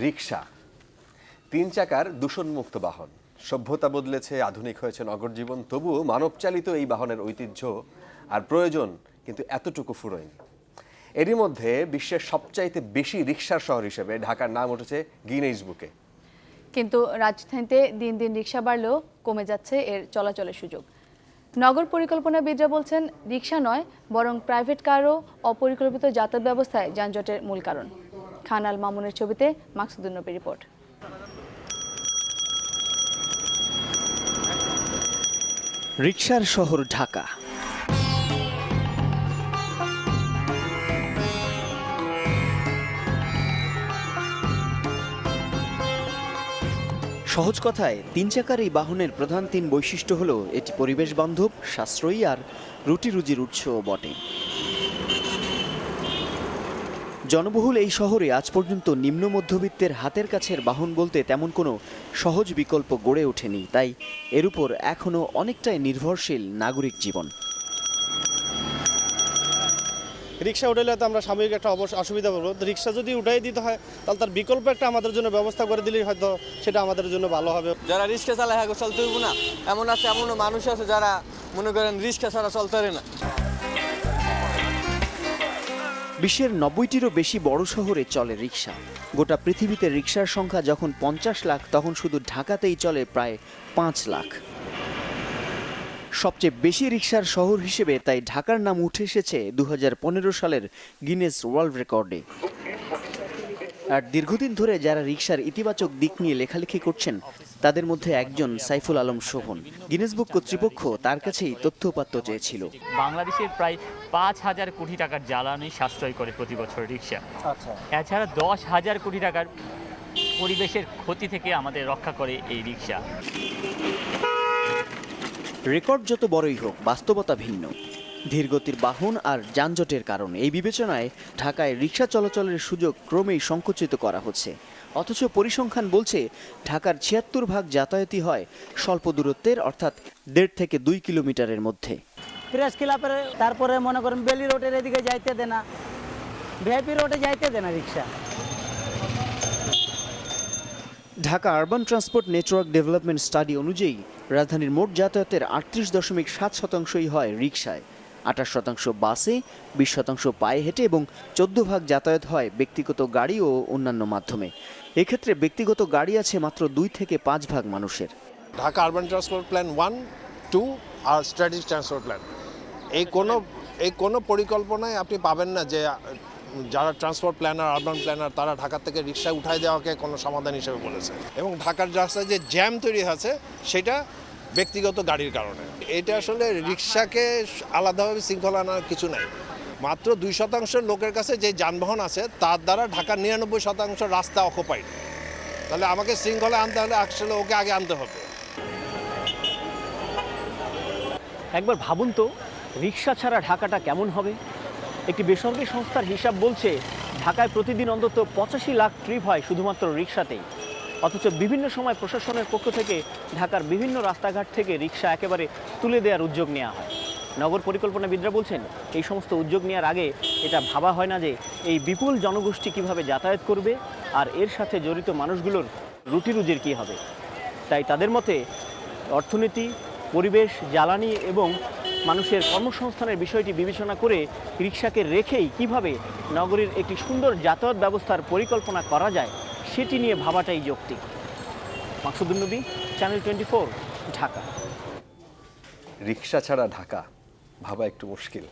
রিকশা তিন চাকার দূষণমুক্ত বাহন। সভ্যতা বদলেছে, আধুনিক হয়েছে নগর জীবন, তবুও মানবচালিত এই বাহনের ঐতিহ্য আর প্রয়োজন কিন্তু এতটুকু ফুরোয়নি। এরই মধ্যে বিশ্বের সবচাইতে বেশি রিকশার শহর হিসেবে ঢাকার নাম উঠেছে গিনেস বুকে। কিন্তু রাজধানীতে দিন দিন রিকশা বাড়লেও কমে যাচ্ছে এর চলাচলের সুযোগ। নগর পরিকল্পনাবিদরা বলছেন, রিকশা নয় বরং প্রাইভেট কারও অপরিকল্পিত যাতায়াত ব্যবস্থায় যানজটের মূল কারণ। খান আল মামুনের ছবিতে মাকসুদুন নবীর রিপোর্ট। রিকশার শহর ঢাকা। সহজ কথায় তিন চাকার এই বাহনের প্রধান তিন বৈশিষ্ট্য হলো এটি পরিবেশ বান্ধব, সাশ্রয়ী আর রুটি রুজির উৎসও বটে। জনবহুল এই শহরে আজ পর্যন্ত নিম্ন মধ্যবিত্তের হাতের কাছের বাহন বলতে তেমন কোনো সহজ বিকল্প গড়ে ওঠেনি, তাই এর উপর এখনও অনেকটাই নির্ভরশীল নাগরিক জীবন। রিক্সা উঠাইলে তো আমরা সাময়িক একটা অসুবিধা পড়বো। রিক্সা যদি উঠাই দিতে হয় তাহলে তার বিকল্প একটা আমাদের জন্য ব্যবস্থা করে দিলেই হয়তো সেটা আমাদের জন্য ভালো হবে। যারা রিক্সা চালায় হ্যাঁ চলতে হইব না, এমনও মানুষ আছে যারা মনে করেন রিক্সা ছাড়া চলতে পারে না। বিশ্বের 90টিরও বেশি বড় শহরে চলে রিকশা। গোটা পৃথিবীতে রিকশার সংখ্যা যখন 50 লাখ, তখন শুধু ঢাকাতেই চলে প্রায় 5 লাখ। সবচেয়ে বেশি রিকশার শহর হিসেবে তাই ঢাকার নাম উঠে এসেছে 2015 সালের গিনেস ওয়ার্ল্ড রেকর্ডে। আর দীর্ঘদিন ধরে যারা রিকশার ইতিবাচক দিক নিয়ে লেখালেখি করছেন তাদের মধ্যে একজন সাইফুল আলম শোভন। গিনেস বুক কর্তৃপক্ষ তার কাছেই তথ্যপাত্র চেয়েছিল। বাংলাদেশের প্রায় 5,000 কোটি টাকার জ্বালানি সাশ্রয় করে প্রতি বছর রিকশা। এছাড়া 10,000 কোটি টাকার পরিবেশের ক্ষতি থেকে আমাদের রক্ষা করে এই রিকশা। রেকর্ড যত বড়ই হোক, বাস্তবতা ভিন্ন। ধীরগতির বাহন আর যানজটের কারণে এই বিবেচনায় ঢাকায় রিকশা চলাচলের সুযোগ ক্রমেই সংকুচিত করা হচ্ছে। অথচ পরিসংখ্যান বলছে ঢাকার 76% যাতায়াতই হয় স্বল্প দূরত্বের, অর্থাৎ 1.5 থেকে 2 কিলোমিটারের মধ্যে। প্রেস ক্লাবের তারপরে মনে করেন বেলি রোডের এদিকে যাইতে দেনা, ভিআইপি রোডে যাইতে দেনা rickshaw. Dhaka urban transport network development study অনুযায়ী রাজধানীর মোট যাতায়াতের 38.7% হয় রিকশায়, 28% বাসে, 20% পায়ে হেঁটে এবং 14% যাতায়াত হয় ব্যক্তিগত গাড়ি ও অন্যান্য মাধ্যমে। এক্ষেত্রে ব্যক্তিগত গাড়ি আছে মাত্র 2 থেকে 5% মানুষের। ঢাকা আরবান ট্রান্সপোর্ট প্ল্যান 1, 2 আর স্ট্র্যাটেজিক ট্রান্সপোর্ট প্ল্যান, এই কোনো পরিকল্পনায় আপনি পাবেন না যে যারা ট্রান্সপোর্ট প্ল্যানার, আরবান প্ল্যানার, তারা ঢাকা থেকে রিক্সা উঠাই দেওয়াকে কোনো সমাধান হিসেবে বলেছে। এবং ঢাকার রাস্তায় যে জ্যাম তৈরি হয়েছে সেটা ব্যক্তিগত গাড়ির কারণে। এটা আসলে রিক্সাকে আলাদাভাবে শৃঙ্খলা আনার কিছু নাই। মাত্র 2% লোকের কাছে যে যানবাহন আছে তার দ্বারা ঢাকার 99% রাস্তা অকুপাইড। তাহলে আমাকে শৃঙ্খলা আনতে হলে আসলে ওকে আগে আনতে হবে। একবার ভাবুন তো, রিক্সা ছাড়া ঢাকাটা কেমন হবে। একটি বেসরকারি সংস্থার হিসাব বলছে ঢাকায় প্রতিদিন অন্তত 85 লাখ ট্রিপ হয় শুধুমাত্র রিক্সাতেই। অথচ বিভিন্ন সময় প্রশাসনের পক্ষ থেকে ঢাকার বিভিন্ন রাস্তাঘাট থেকে রিক্সা একেবারে তুলে দেওয়ার উদ্যোগ নেওয়া হয়। নগর পরিকল্পনাবিদরা বলছেন, এই সমস্ত উদ্যোগ নেওয়ার আগে এটা ভাবা হয় না যে এই বিপুল জনগোষ্ঠী কিভাবে যাতায়াত করবে আর এর সাথে জড়িত মানুষগুলোর রুটি রুজির কী হবে। তাই তাদের মতে অর্থনীতি, পরিবেশ, জ্বালানি এবং মানুষের কর্মসংস্থানের বিষয়টি বিবেচনা করে রিকশাকে রেখেই কিভাবে নগরীর একটি সুন্দর যাতায়াত ব্যবস্থার পরিকল্পনা করা যায় সেটি নিয়ে ভাবাটাই যৌক্তিক। মাকসুদুন নবী, চ্যানেল 24, ঢাকা। রিকশা ছাড়া ঢাকা ভাবা একটু মুশকিল।